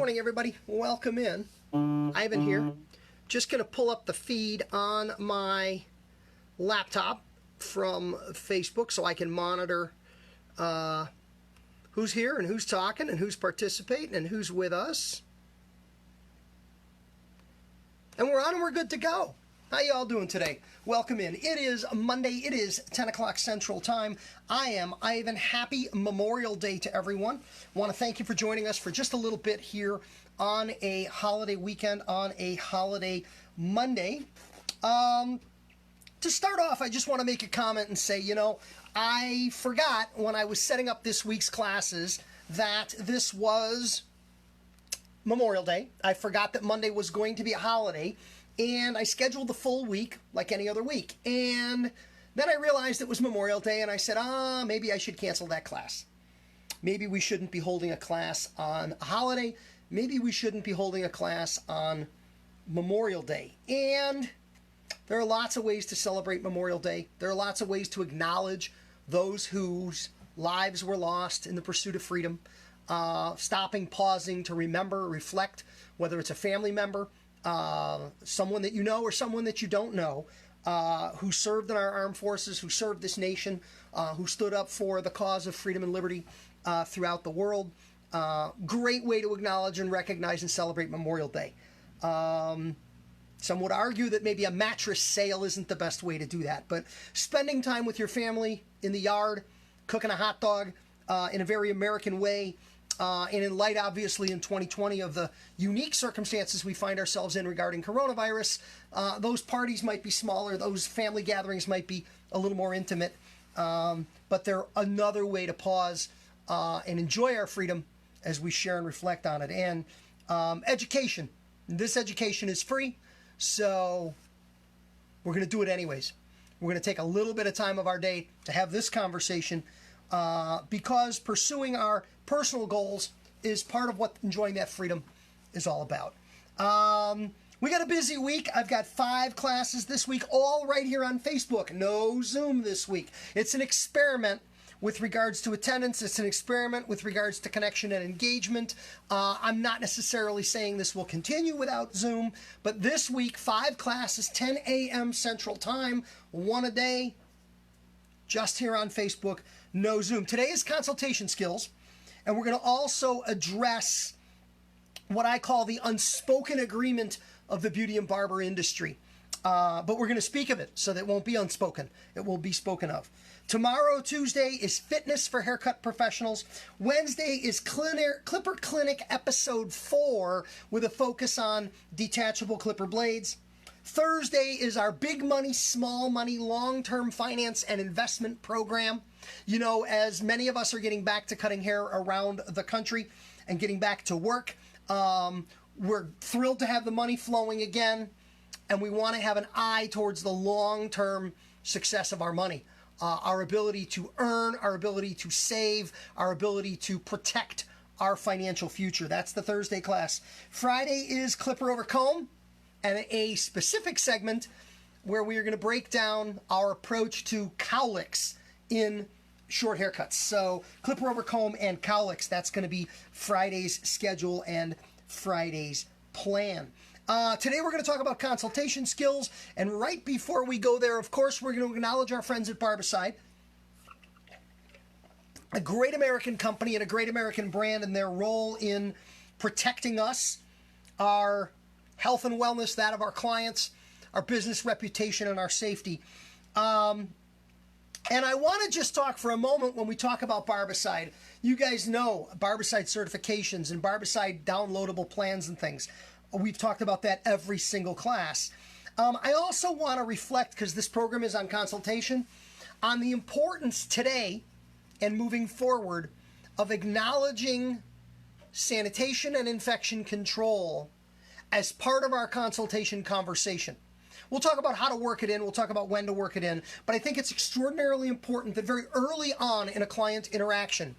morning, everybody. Welcome in. Ivan here. Just going to pull up the feed on my laptop from Facebook so I can monitor who's here and who's talking and who's participating and who's with us. And we're on and we're good to go. How y'all doing today? Welcome in. It is Monday. It is 10 o'clock Central Time. I am Ivan. Happy Memorial Day to everyone. Want to thank you for joining us for just a little bit here on a holiday weekend, on a holiday Monday. To start off, I just want to make a comment and say, I forgot when I was setting up this week's classes that this was Memorial Day. I forgot that Monday was going to be a holiday. And I scheduled the full week like any other week. And then I realized it was Memorial Day, and I said, maybe I should cancel that class. Maybe we shouldn't be holding a class on a holiday. Maybe we shouldn't be holding a class on Memorial Day. And there are lots of ways to celebrate Memorial Day. There are lots of ways to acknowledge those whose lives were lost in the pursuit of freedom. Stopping, pausing to remember, reflect, whether it's a family member, someone that you know or someone that you don't know, who served in our armed forces, who served this nation, who stood up for the cause of freedom and liberty throughout the world. Great way to acknowledge and recognize and celebrate Memorial Day. Some would argue that maybe a mattress sale isn't the best way to do that, but spending time with your family in the yard, cooking a hot dog in a very American way, and in light, obviously, in 2020 of the unique circumstances we find ourselves in regarding coronavirus, those parties might be smaller, those family gatherings might be a little more intimate, but they're another way to pause and enjoy our freedom as we share and reflect on it. And education. This education is free, so we're going to do it anyways. We're going to take a little bit of time of our day to have this conversation because pursuing our personal goals is part of what enjoying that freedom is all about. We got a busy week. I've got 5 classes this week, all right here on Facebook. No Zoom this week. It's an experiment with regards to attendance. It's an experiment with regards to connection and engagement. I'm not necessarily saying this will continue without Zoom, but this week, 5 classes, 10 a.m. Central Time, 1 a day, just here on Facebook, no Zoom. Today is consultation skills, and we're going to also address what I call the unspoken agreement of the beauty and barber industry. But we're going to speak of it, so that it won't be unspoken. It will be spoken of. Tomorrow, Tuesday, is fitness for haircut professionals. Wednesday is Clipper Clinic episode 4 with a focus on detachable clipper blades. Thursday is our big money, small money, long-term finance and investment program. As many of us are getting back to cutting hair around the country and getting back to work, we're thrilled to have the money flowing again, and we want to have an eye towards the long-term success of our money. Our ability to earn, our ability to save, our ability to protect our financial future. That's the Thursday class. Friday is Clipper over Comb, and a specific segment where we are going to break down our approach to cowlicks in short haircuts. So Clipper over Comb and cowlicks, that's going to be Friday's schedule and Friday's plan. Today we're going to talk about consultation skills, and right before we go there, of course, we're going to acknowledge our friends at Barbicide, a great American company and a great American brand, and their role in protecting us, our health and wellness, that of our clients, our business reputation, and our safety. And I want to just talk for a moment when we talk about Barbicide. You guys know Barbicide certifications and Barbicide downloadable plans and things. We've talked about that every single class. I also want to reflect, because this program is on consultation, on the importance today and moving forward of acknowledging sanitation and infection control as part of our consultation conversation. We'll talk about how to work it in. We'll talk about when to work it in. But I think it's extraordinarily important that very early on in a client interaction,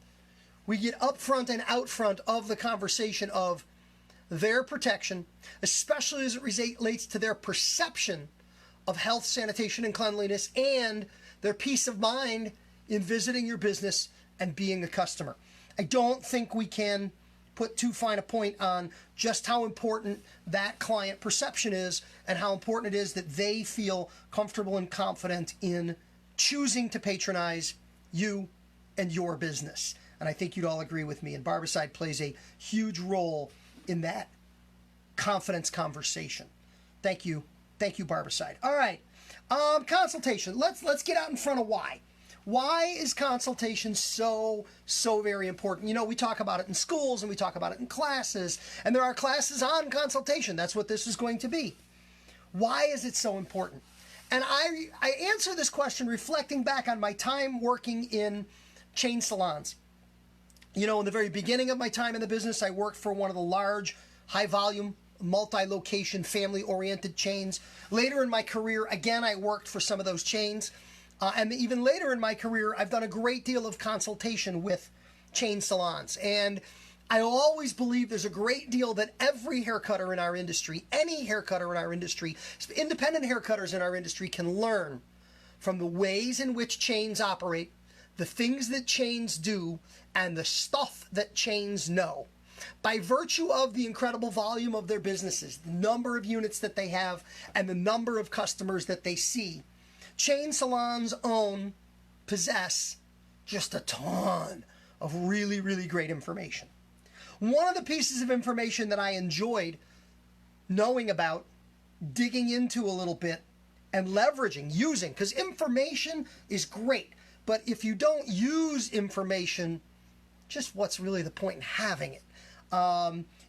we get up front and out front of the conversation of their protection, especially as it relates to their perception of health, sanitation, and cleanliness, and their peace of mind in visiting your business and being a customer. I don't think we can put too fine a point on just how important that client perception is and how important it is that they feel comfortable and confident in choosing to patronize you and your business. And I think you'd all agree with me. And Barbicide plays a huge role in that confidence conversation. Thank you. Thank you, Barbicide. All right. Consultation. Let's get out in front of why. Why is consultation so very important? You know, we talk about it in schools and we talk about it in classes, and there are classes on consultation. That's what this is going to be. Why is it so important? And I answer this question reflecting back on my time working in chain salons. You know, in the very beginning of my time in the business, I worked for one of the large, high-volume, multi-location, family-oriented chains. Later in my career, again, I worked for some of those chains. And even later in my career, I've done a great deal of consultation with chain salons. And I always believe there's a great deal that every haircutter in our industry, any haircutter in our industry, independent haircutters in our industry can learn from the ways in which chains operate, the things that chains do, and the stuff that chains know. By virtue of the incredible volume of their businesses, the number of units that they have, and the number of customers that they see, chain salons possess just a ton of really, really great information. One of the pieces of information that I enjoyed knowing about, digging into a little bit, and leveraging, using, because information is great, but if you don't use information, just what's really the point in having it?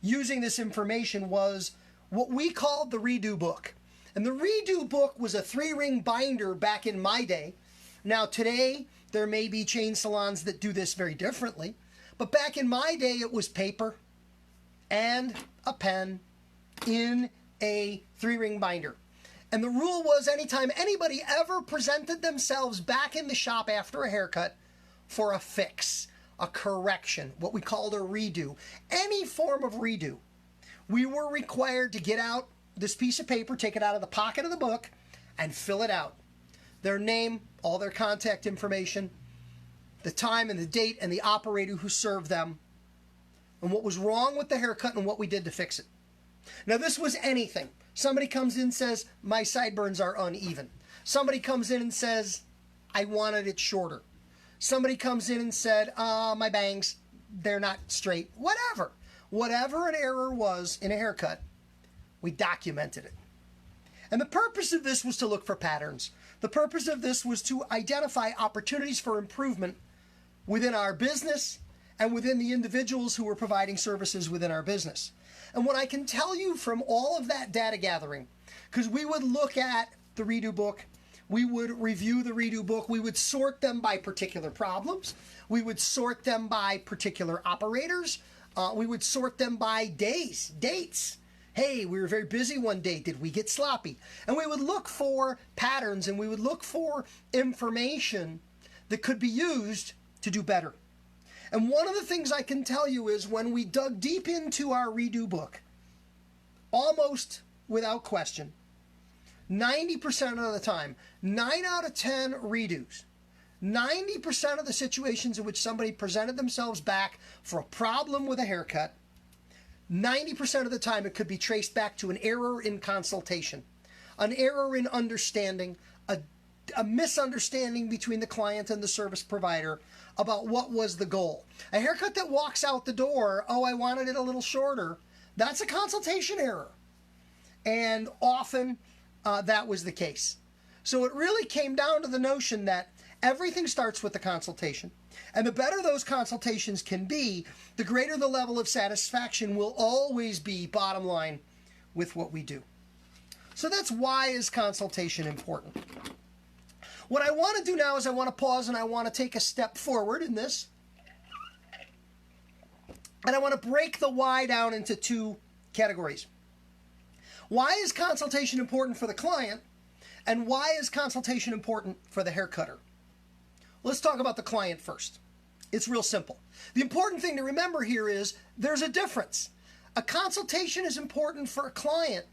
Using this information was what we called the redo book. And the redo book was a 3-ring binder back in my day. Now today, there may be chain salons that do this very differently. But back in my day, it was paper and a pen in a 3-ring binder. And the rule was anytime anybody ever presented themselves back in the shop after a haircut for a fix, a correction, what we called a redo, any form of redo, we were required to get out this piece of paper, take it out of the pocket of the book, and fill it out. Their name, all their contact information, the time and the date and the operator who served them, and what was wrong with the haircut and what we did to fix it. Now this was anything. Somebody comes in and says, my sideburns are uneven. Somebody comes in and says, I wanted it shorter. Somebody comes in and said, my bangs, they're not straight. Whatever. Whatever an error was in a haircut, we documented it. And the purpose of this was to look for patterns. The purpose of this was to identify opportunities for improvement within our business and within the individuals who were providing services within our business. And what I can tell you from all of that data gathering, because we would look at the redo book, we would review the redo book, we would sort them by particular problems, we would sort them by particular operators, we would sort them by days, dates. Hey, we were very busy one day. Did we get sloppy? And we would look for patterns and we would look for information that could be used to do better. And one of the things I can tell you is when we dug deep into our redo book, almost without question, 90% of the time, 9 out of 10 redos, 90% of the situations in which somebody presented themselves back for a problem with a haircut, 90% of the time it could be traced back to an error in consultation, an error in understanding, a misunderstanding between the client and the service provider about what was the goal. A haircut that walks out the door, oh, I wanted it a little shorter, that's a consultation error. And often that was the case. So it really came down to the notion that everything starts with the consultation. And the better those consultations can be, the greater the level of satisfaction will always be, bottom line, with what we do. So that's why is consultation important. What I want to do now is I want to pause and I want to take a step forward in this. And I want to break the why down into 2 categories. Why is consultation important for the client? And why is consultation important for the haircutter? Let's talk about the client first. It's real simple. The important thing to remember here is there's a difference. A consultation is important for a client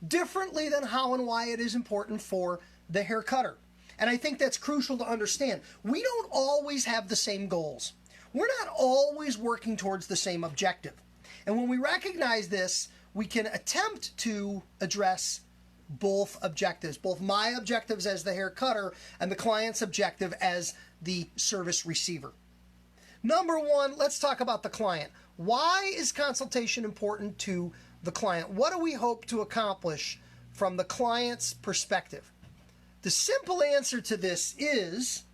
differently than how and why it is important for the haircutter. And I think that's crucial to understand. We don't always have the same goals. We're not always working towards the same objective. And when we recognize this, we can attempt to address both objectives, both my objectives as the hair cutter and the client's objective as the service receiver. Number one, let's talk about the client. Why is consultation important to the client? What do we hope to accomplish from the client's perspective? The simple answer to this is,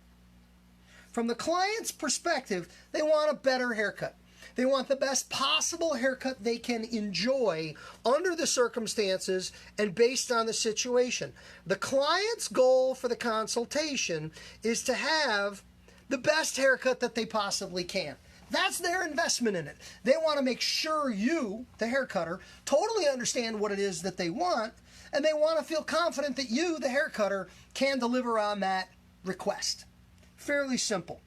from the client's perspective, they want a better haircut. They want the best possible haircut they can enjoy under the circumstances and based on the situation. The client's goal for the consultation is to have the best haircut that they possibly can. That's their investment in it. They want to make sure you, the hair cutter, totally understand what it is that they want, and they want to feel confident that you, the hair cutter, can deliver on that request. Fairly simple.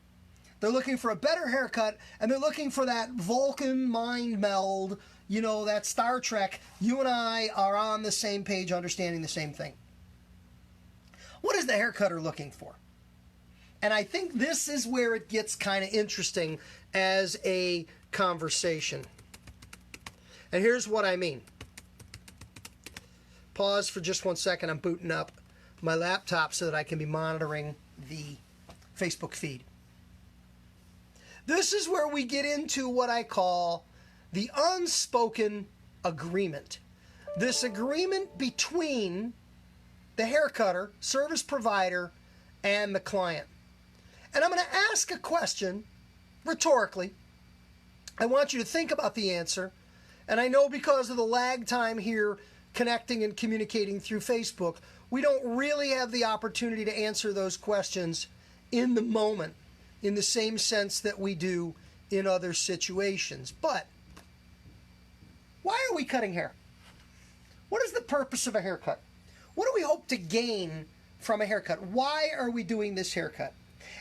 They're looking for a better haircut, and they're looking for that Vulcan mind meld, that Star Trek. You and I are on the same page, understanding the same thing. What is the hair cutter looking for? And I think this is where it gets kind of interesting as a conversation. And here's what I mean. Pause for just 1 second. I'm booting up my laptop so that I can be monitoring the Facebook feed. This is where we get into what I call the unspoken agreement. This agreement between the hair cutter, service provider, and the client. And I'm going to ask a question rhetorically. I want you to think about the answer. And I know because of the lag time here connecting and communicating through Facebook, we don't really have the opportunity to answer those questions in the moment in the same sense that we do in other situations. But why are we cutting hair? What is the purpose of a haircut? What do we hope to gain from a haircut? Why are we doing this haircut?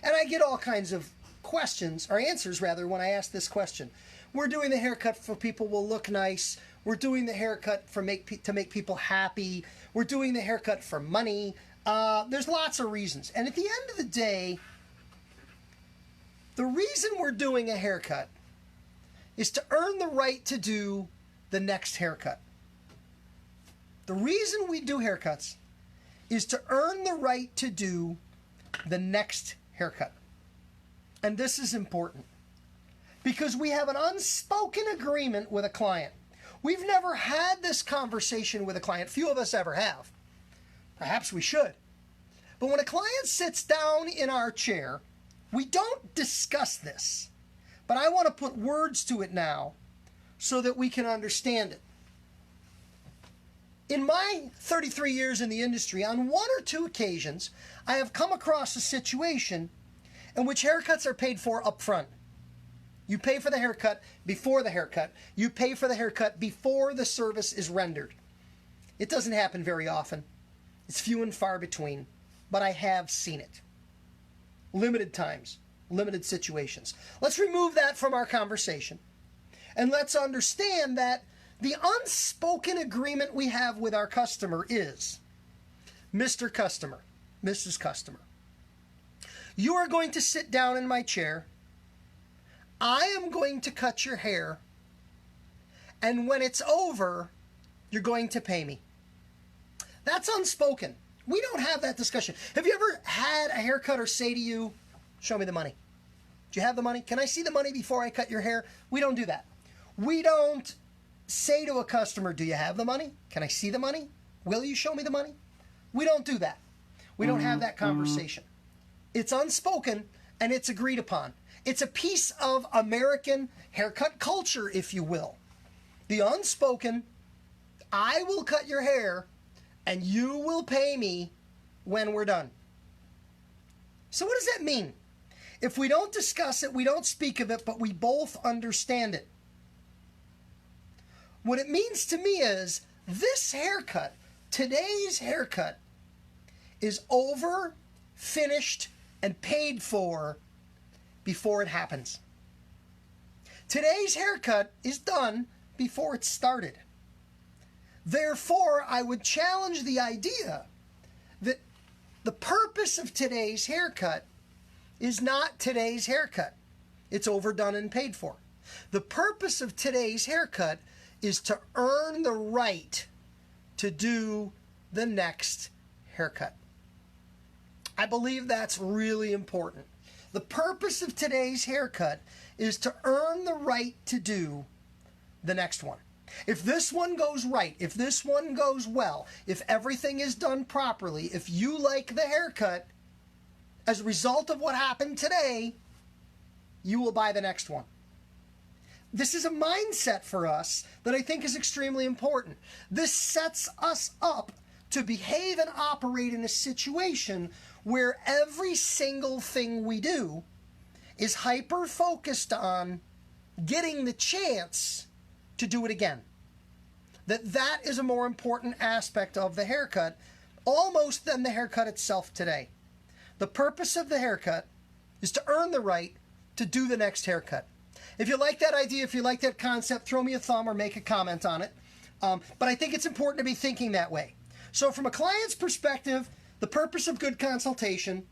And I get all kinds of questions, or answers rather, when I ask this question. We're doing the haircut for people will look nice. We're doing the haircut to make people happy. We're doing the haircut for money. There's lots of reasons. And at the end of the day, the reason we're doing a haircut is to earn the right to do the next haircut. The reason we do haircuts is to earn the right to do the next haircut. And this is important because we have an unspoken agreement with a client. We've never had this conversation with a client. Few of us ever have. Perhaps we should. But when a client sits down in our chair, we don't discuss this. But I want to put words to it now so that we can understand it. In my 33 years in the industry, on one or two occasions, I have come across a situation in which haircuts are paid for up front. You pay for the haircut before the haircut. You pay for the haircut before the service is rendered. It doesn't happen very often. It's few and far between, but I have seen it. Limited times, limited situations. Let's remove that from our conversation, and let's understand that the unspoken agreement we have with our customer is, Mr. Customer, Mrs. Customer, you are going to sit down in my chair. I am going to cut your hair. And when it's over, you're going to pay me. That's unspoken. We don't have that discussion. Have you ever had a haircutter say to you, show me the money? Do you have the money? Can I see the money before I cut your hair? We don't do that. We don't say to a customer, do you have the money? Can I see the money? Will you show me the money? We don't do that. We don't have that conversation. It's unspoken and it's agreed upon. It's a piece of American haircut culture, if you will. The unspoken, I will cut your hair and you will pay me when we're done. So what does that mean? If we don't discuss it, we don't speak of it, but we both understand it. What it means to me is this haircut, today's haircut, is over, finished, and paid for before it happens. Today's haircut is done before it started. Therefore, I would challenge the idea that the purpose of today's haircut is not today's haircut. It's overdone and paid for. The purpose of today's haircut is to earn the right to do the next haircut. I believe that's really important. The purpose of today's haircut is to earn the right to do the next one. If this one goes right, if this one goes well, if everything is done properly, if you like the haircut, as a result of what happened today, you will buy the next one. This is a mindset for us that I think is extremely important. This sets us up to behave and operate in a situation where every single thing we do is hyper-focused on getting the chance to do it again. That is a more important aspect of the haircut, almost than the haircut itself today. The purpose of the haircut is to earn the right to do the next haircut. If you like that idea, if you like that concept, throw me a thumb or make a comment on it. But I think it's important to be thinking that way. So from a client's perspective, the purpose of good consultation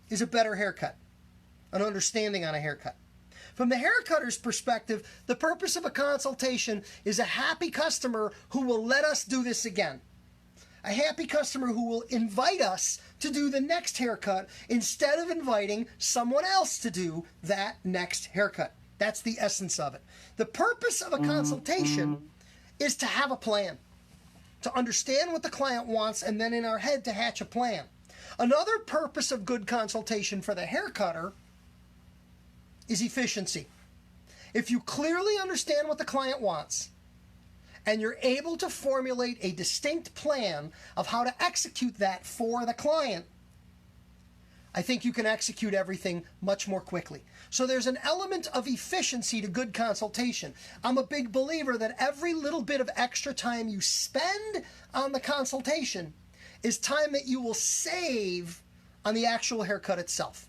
is a better haircut, an understanding on a haircut. From the haircutter's perspective, the purpose of a consultation is a happy customer who will let us do this again. A happy customer who will invite us to do the next haircut instead of inviting someone else to do that next haircut. That's the essence of it. The purpose of a consultation is to have a plan, to understand what the client wants, and then in our head to hatch a plan. Another purpose of good consultation for the haircutter is efficiency. If you clearly understand what the client wants, and you're able to formulate a distinct plan of how to execute that for the client, I think you can execute everything much more quickly. So there's an element of efficiency to good consultation. I'm a big believer that every little bit of extra time you spend on the consultation is time that you will save on the actual haircut itself,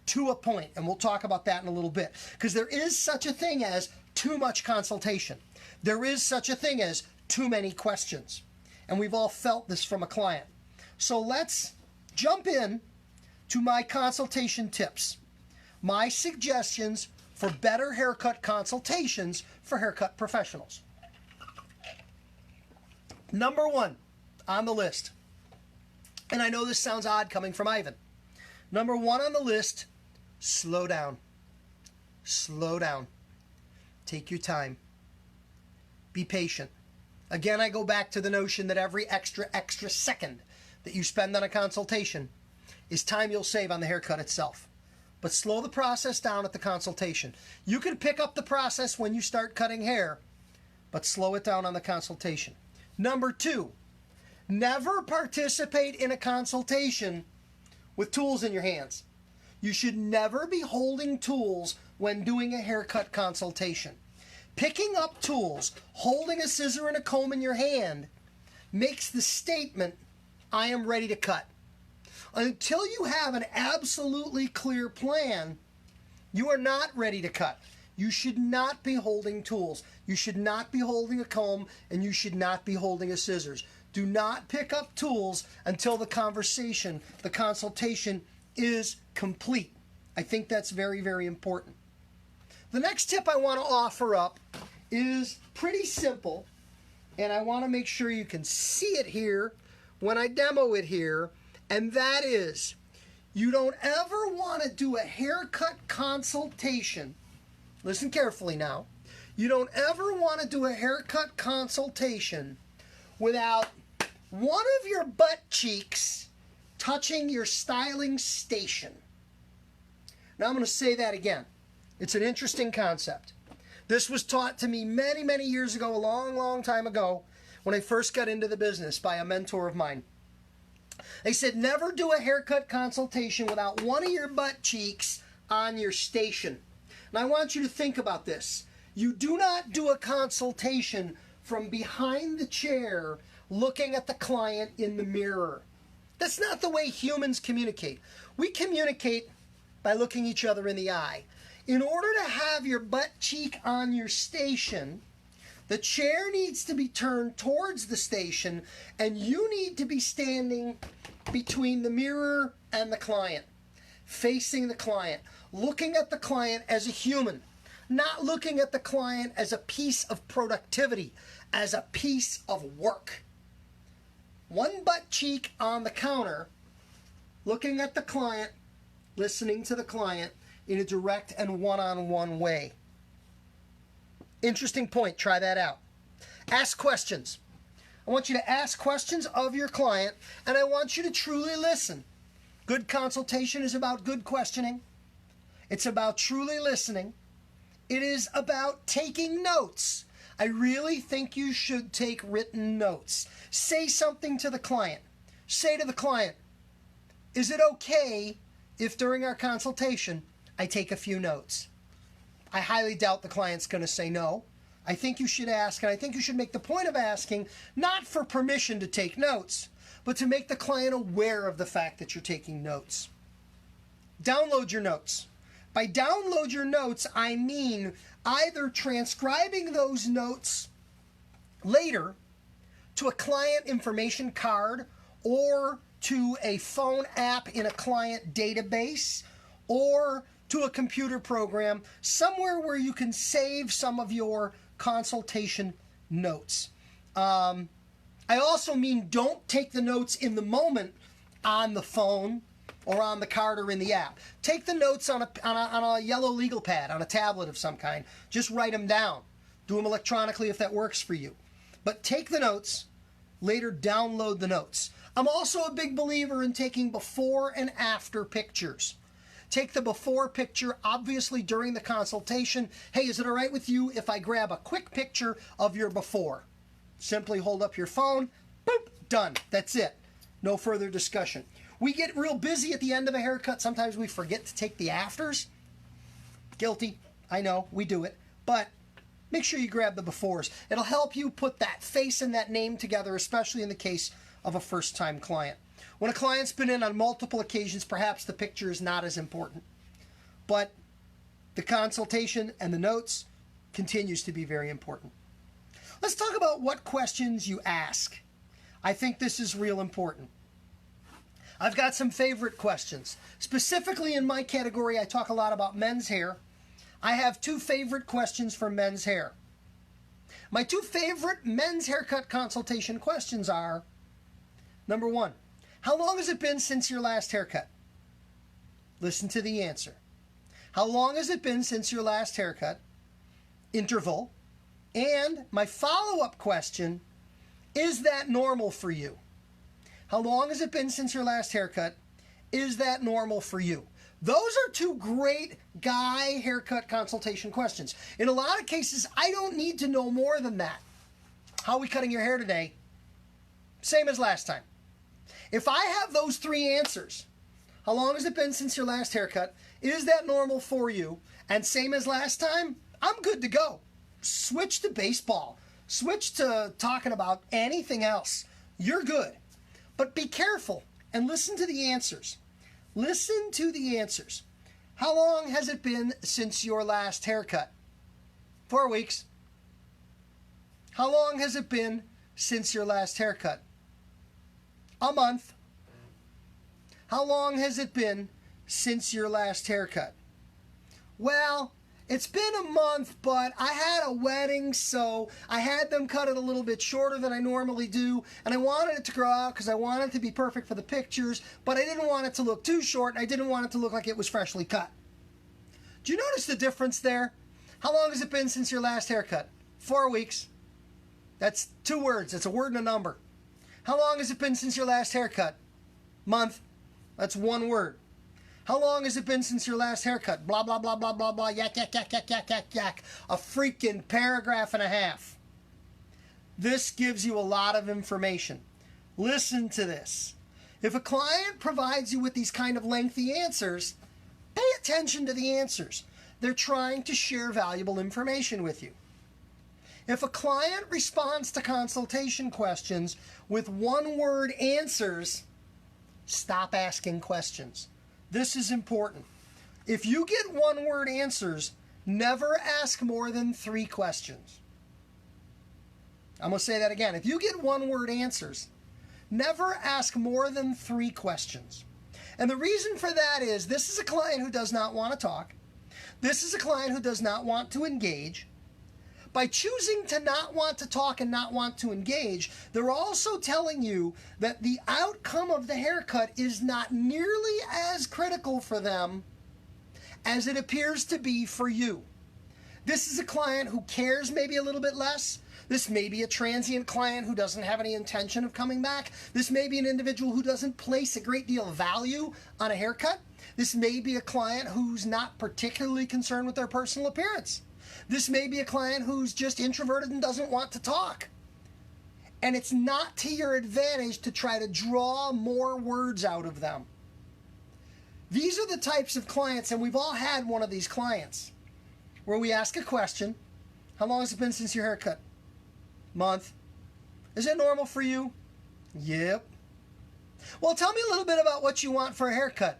to a point. And we'll talk about that in a little bit, because there is such a thing as too much consultation. There is such a thing as too many questions. And we've all felt this from a client. So let's jump in to my consultation tips, my suggestions for better haircut consultations for haircut professionals. Number one on the list, and I know this sounds odd coming from Ivan. Number one on the list, slow down. Slow down. Take your time. Be patient. Again, I go back to the notion that every extra second that you spend on a consultation is time you'll save on the haircut itself. But slow the process down at the consultation. You can pick up the process when you start cutting hair, but slow it down on the consultation. Number two, never participate in a consultation with tools in your hands. You should never be holding tools when doing a haircut consultation. Picking up tools, holding a scissor and a comb in your hand, makes the statement, I am ready to cut. Until you have an absolutely clear plan, you are not ready to cut. You should not be holding tools. You should not be holding a comb, and you should not be holding a scissors. Do not pick up tools until the consultation is complete. I think that's very, very important. The next tip I want to offer up is pretty simple, and I want to make sure you can see it here when I demo it here, and that is, you don't ever want to do a haircut consultation. Listen carefully now. You don't ever want to do a haircut consultation without one of your butt cheeks touching your styling station. Now I'm going to say that again. It's an interesting concept. This was taught to me many, many years ago, a long, long time ago, when I first got into the business by a mentor of mine. They said, never do a haircut consultation without one of your butt cheeks on your station. And I want you to think about this. You do not do a consultation from behind the chair looking at the client in the mirror. That's not the way humans communicate. We communicate by looking each other in the eye. In order to have your butt cheek on your station, the chair needs to be turned towards the station, and you need to be standing between the mirror and the client, facing the client, looking at the client as a human, not looking at the client as a piece of productivity, as a piece of work. One butt cheek on the counter, looking at the client, listening to the client in a direct and one-on-one way. Interesting point. Try that out. Ask questions. I want you to ask questions of your client, and I want you to truly listen. Good consultation is about good questioning. It's about truly listening. It is about taking notes. I really think you should take written notes. Say something to the client. Say to the client, is it okay if during our consultation I take a few notes? I highly doubt the client's going to say no. I think you should ask, and I think you should make the point of asking, not for permission to take notes, but to make the client aware of the fact that you're taking notes. Download your notes. By download your notes, I mean either transcribing those notes later to a client information card or to a phone app in a client database or to a computer program, somewhere where you can save some of your consultation notes. I also mean don't take the notes in the moment on the phone or on the card or in the app. Take the notes on a yellow legal pad, on a tablet of some kind. Just write them down. Do them electronically if that works for you. But take the notes, later download the notes. I'm also a big believer in taking before and after pictures. Take the before picture, obviously during the consultation. Hey, is it all right with you if I grab a quick picture of your before? Simply hold up your phone, boop, done. That's it. No further discussion. We get real busy at the end of a haircut. Sometimes we forget to take the afters. Guilty. I know, we do it. But make sure you grab the befores. It'll help you put that face and that name together, especially in the case of a first-time client. When a client's been in on multiple occasions, perhaps the picture is not as important. But the consultation and the notes continues to be very important. Let's talk about what questions you ask. I think this is real important. I've got some favorite questions. Specifically in my category, I talk a lot about men's hair. I have two favorite questions for men's hair. My two favorite men's haircut consultation questions are, number one, how long has it been since your last haircut? Listen to the answer. How long has it been since your last haircut? Interval. And my follow-up question, is that normal for you? How long has it been since your last haircut? Is that normal for you? Those are two great guy haircut consultation questions. In a lot of cases, I don't need to know more than that. How are we cutting your hair today? Same as last time. If I have those three answers, how long has it been since your last haircut? Is that normal for you? And same as last time, I'm good to go. Switch to baseball. Switch to talking about anything else. You're good. But be careful and listen to the answers. Listen to the answers. How long has it been since your last haircut? 4 weeks. How long has it been since your last haircut? A month. How long has it been since your last haircut? Well, it's been a month, but I had a wedding, so I had them cut it a little bit shorter than I normally do, and I wanted it to grow out because I wanted it to be perfect for the pictures, but I didn't want it to look too short, and I didn't want it to look like it was freshly cut. Do you notice the difference there? How long has it been since your last haircut? 4 weeks. That's 2 words. It's a word and a number. How long has it been since your last haircut? Month. That's 1 word. How long has it been since your last haircut? Blah, blah, blah, blah, blah, blah, yak, yak, yak, yak, yak, yak, yak. A freaking paragraph and a half. This gives you a lot of information. Listen to this. If a client provides you with these kind of lengthy answers, pay attention to the answers. They're trying to share valuable information with you. If a client responds to consultation questions with 1-word answers, stop asking questions. This is important. If you get 1-word answers, never ask more than 3 questions. I'm going to say that again. If you get 1-word answers, never ask more than 3 questions. And the reason for that is this is a client who does not want to talk. This is a client who does not want to engage. By choosing to not want to talk and not want to engage, they're also telling you that the outcome of the haircut is not nearly as critical for them as it appears to be for you. This is a client who cares maybe a little bit less. This may be a transient client who doesn't have any intention of coming back. This may be an individual who doesn't place a great deal of value on a haircut. This may be a client who's not particularly concerned with their personal appearance. This may be a client who's just introverted and doesn't want to talk. And it's not to your advantage to try to draw more words out of them. These are the types of clients, and we've all had one of these clients, where we ask a question. How long has it been since your haircut? Month. Is it normal for you? Yep. Well, tell me a little bit about what you want for a haircut.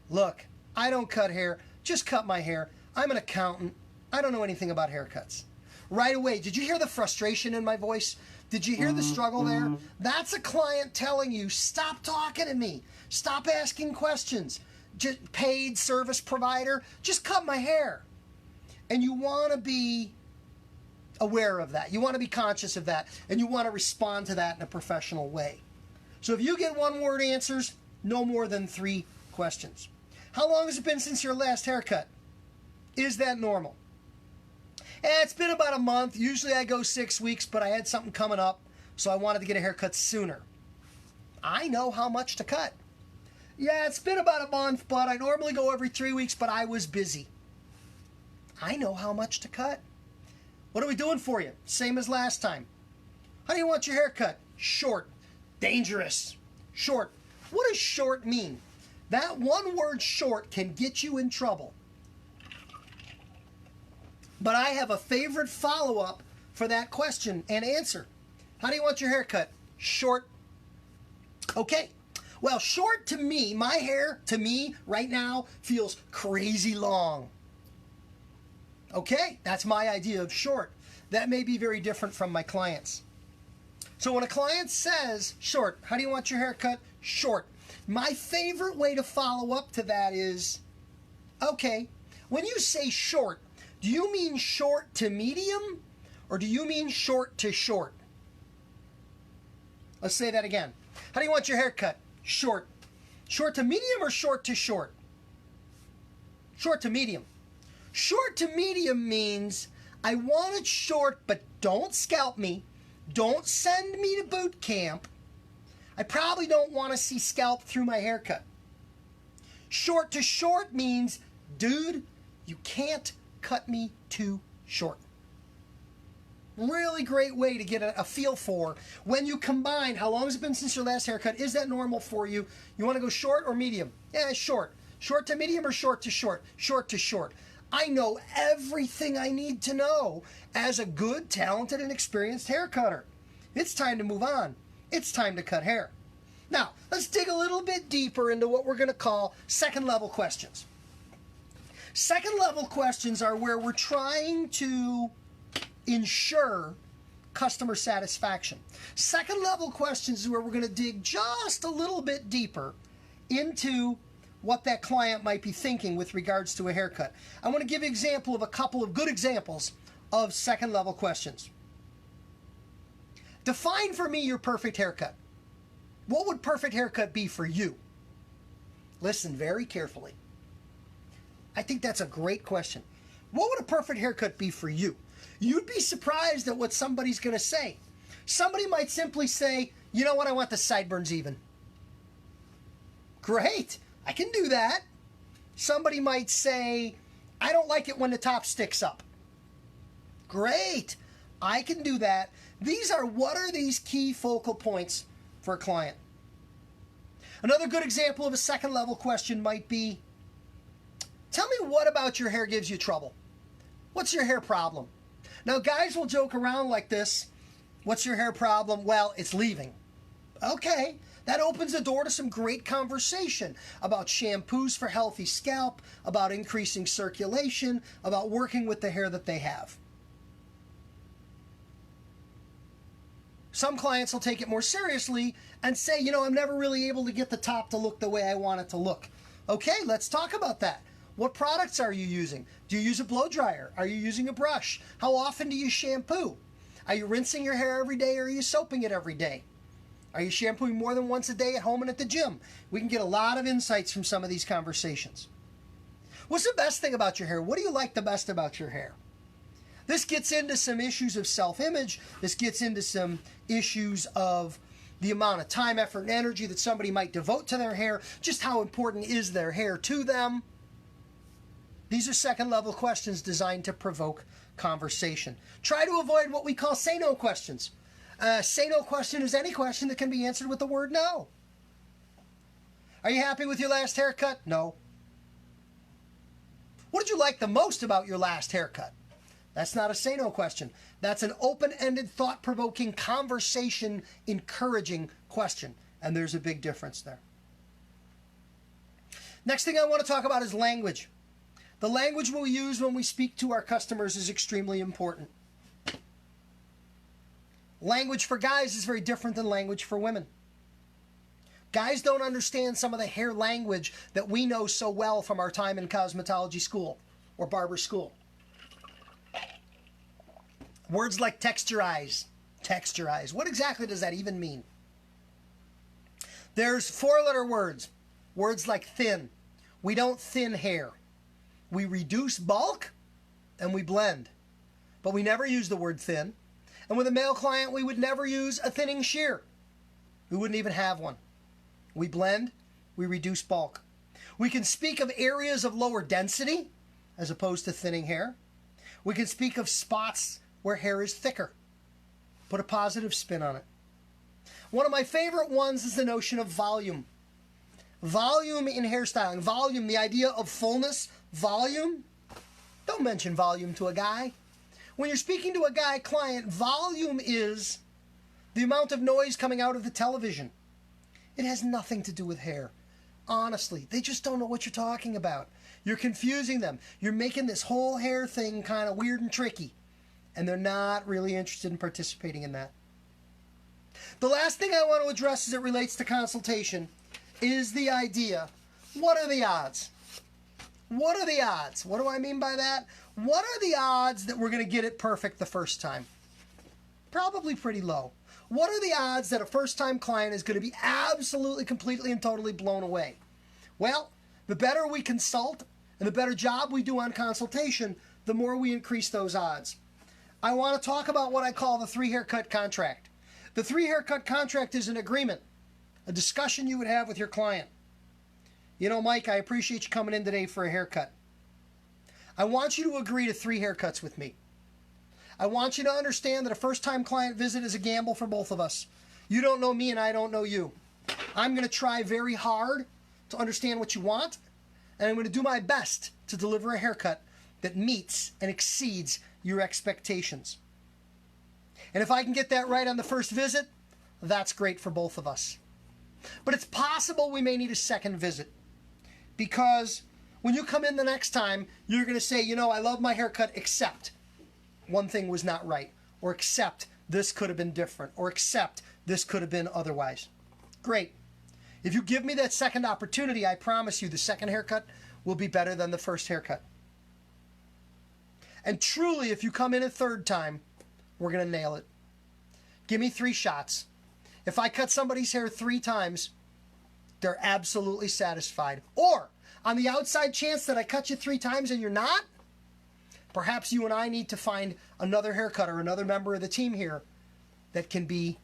Look, I don't cut hair. Just cut my hair. I'm an accountant. I don't know anything about haircuts. Right away, did you hear the frustration in my voice? Did you hear the struggle there? That's a client telling you, stop talking to me. Stop asking questions. Just paid service provider, just cut my hair. And you want to be aware of that. You want to be conscious of that. And you want to respond to that in a professional way. So if you get one-word answers, no more than 3 questions. How long has it been since your last haircut? Is that normal? It's been about a month. Usually I go 6 weeks, but I had something coming up, so I wanted to get a haircut sooner. I know how much to cut. Yeah, it's been about a month, but I normally go every 3 weeks, but I was busy. I know how much to cut. What are we doing for you? Same as last time. How do you want your haircut? Short. Dangerous. Short. What does short mean? That one word short can get you in trouble. But I have a favorite follow-up for that question and answer. How do you want your haircut? Short. Okay. Well, short to me, my hair to me right now feels crazy long. Okay, that's my idea of short. That may be very different from my clients. So when a client says short, how do you want your haircut? Short. My favorite way to follow up to that is, okay, when you say short, do you mean short to medium or do you mean short to short? Let's say that again. How do you want your haircut? Short. Short to medium or short to short? Short to medium. Short to medium means I want it short, but don't scalp me. Don't send me to boot camp. I probably don't want to see scalp through my haircut. Short to short means, dude, you can't cut me too short. Really great way to get a feel for when you combine how long has it been since your last haircut. Is that normal for you? You want to go short or medium? Yeah, short. Short to medium or short to short? Short to short. I know everything I need to know as a good, talented, and experienced hair cutter. It's time to move on. It's time to cut hair. Now, let's dig a little bit deeper into what we're going to call second-level questions. Second-level questions are where we're trying to ensure customer satisfaction. Second-level questions is where we're going to dig just a little bit deeper into what that client might be thinking with regards to a haircut. I want to give an example of a couple of good examples of second-level questions. Define for me your perfect haircut. What would perfect haircut be for you? Listen very carefully. I think that's a great question. What would a perfect haircut be for you? You'd be surprised at what somebody's going to say. Somebody might simply say, you know what, I want the sideburns even. Great, I can do that. Somebody might say, I don't like it when the top sticks up. Great, I can do that. What are these key focal points for a client? Another good example of a second level question might be, tell me what about your hair gives you trouble? What's your hair problem? Now, guys will joke around like this. What's your hair problem? Well, it's leaving. Okay, that opens the door to some great conversation about shampoos for healthy scalp, about increasing circulation, about working with the hair that they have. Some clients will take it more seriously and say, I'm never really able to get the top to look the way I want it to look. Okay, let's talk about that. What products are you using? Do you use a blow dryer? Are you using a brush? How often do you shampoo? Are you rinsing your hair every day or are you soaping it every day? Are you shampooing more than once a day at home and at the gym? We can get a lot of insights from some of these conversations. What's the best thing about your hair? What do you like the best about your hair? This gets into some issues of self-image. This gets into some issues of the amount of time, effort, and energy that somebody might devote to their hair. Just how important is their hair to them? These are second-level questions designed to provoke conversation. Try to avoid what we call say-no questions. Say no question is any question that can be answered with the word no. Are you happy with your last haircut? No. What did you like the most about your last haircut? That's not a say no question. That's an open-ended, thought-provoking, conversation encouraging question. And there's a big difference there. Next thing I want to talk about is language. The language we use when we speak to our customers is extremely important. Language for guys is very different than language for women. Guys don't understand some of the hair language that we know so well from our time in cosmetology school or barber school. Words like texturize. Texturize. What exactly does that even mean? There's four-letter words. Words like thin. We don't thin hair. We reduce bulk and we blend. But we never use the word thin. And with a male client, we would never use a thinning shear. We wouldn't even have one. We blend, we reduce bulk. We can speak of areas of lower density as opposed to thinning hair. We can speak of spots where hair is thicker. Put a positive spin on it. One of my favorite ones is the notion of volume. Volume in hairstyling. Volume, the idea of fullness. Volume. Don't mention volume to a guy. When you're speaking to a guy client, volume is the amount of noise coming out of the television. It has nothing to do with hair. Honestly, they just don't know what you're talking about. You're confusing them. You're making this whole hair thing kind of weird and tricky. And they're not really interested in participating in that. The last thing I want to address as it relates to consultation is the idea, what are the odds? What are the odds? What do I mean by that? What are the odds that we're going to get it perfect the first time? Probably pretty low. What are the odds that a first-time client is going to be absolutely, completely, and totally blown away? Well, the better we consult and the better job we do on consultation, the more we increase those odds. I want to talk about what I call the 3-haircut contract. The 3-haircut contract is an agreement, a discussion you would have with your client. You know, Mike, I appreciate you coming in today for a haircut. I want you to agree to 3 haircuts with me. I want you to understand that a first-time client visit is a gamble for both of us. You don't know me and I don't know you. I'm going to try very hard to understand what you want, and I'm going to do my best to deliver a haircut that meets and exceeds your expectations. And if I can get that right on the first visit, that's great for both of us. But it's possible we may need a second visit, because when you come in the next time, you're going to say, you know, I love my haircut, except one thing was not right, or except this could have been different, or except this could have been otherwise. Great. If you give me that second opportunity, I promise you the second haircut will be better than the first haircut. And truly, if you come in a third time, we're going to nail it. Give me 3 shots. If I cut somebody's hair 3 times, they're absolutely satisfied. Or, on the outside chance that I cut you 3 times and you're not, perhaps you and I need to find another haircut or another member of the team here that can be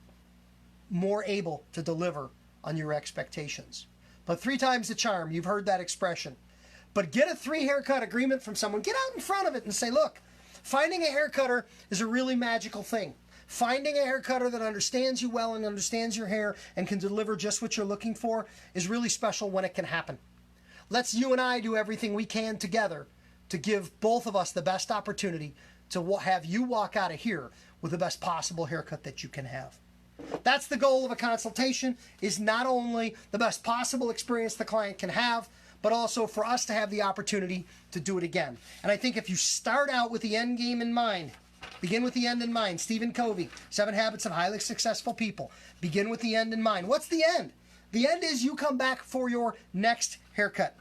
more able to deliver on your expectations. But 3 times the charm, you've heard that expression. But get a 3 haircut agreement from someone. Get out in front of it and say, look, finding a haircutter is a really magical thing. Finding a haircutter that understands you well and understands your hair and can deliver just what you're looking for is really special when it can happen. Let's you and I do everything we can together to give both of us the best opportunity to have you walk out of here with the best possible haircut that you can have. That's the goal of a consultation, is not only the best possible experience the client can have, but also for us to have the opportunity to do it again. And I think if you start out with the end game in mind, begin with the end in mind. Stephen Covey, 7 Habits of Highly Successful People. Begin with the end in mind. What's the end? The end is you come back for your next haircut.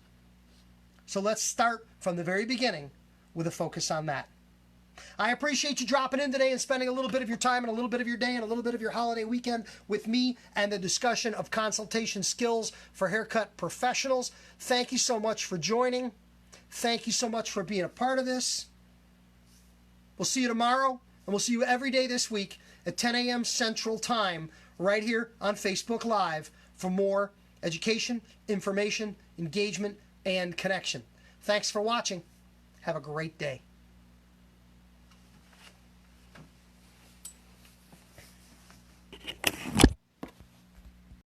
So let's start from the very beginning with a focus on that. I appreciate you dropping in today and spending a little bit of your time and a little bit of your day and a little bit of your holiday weekend with me and the discussion of consultation skills for haircut professionals. Thank you so much for joining. Thank you so much for being a part of this. We'll see you tomorrow, and we'll see you every day this week at 10 a.m. Central Time right here on Facebook Live for more education, information, engagement, and connection. Thanks for watching. Have a great day.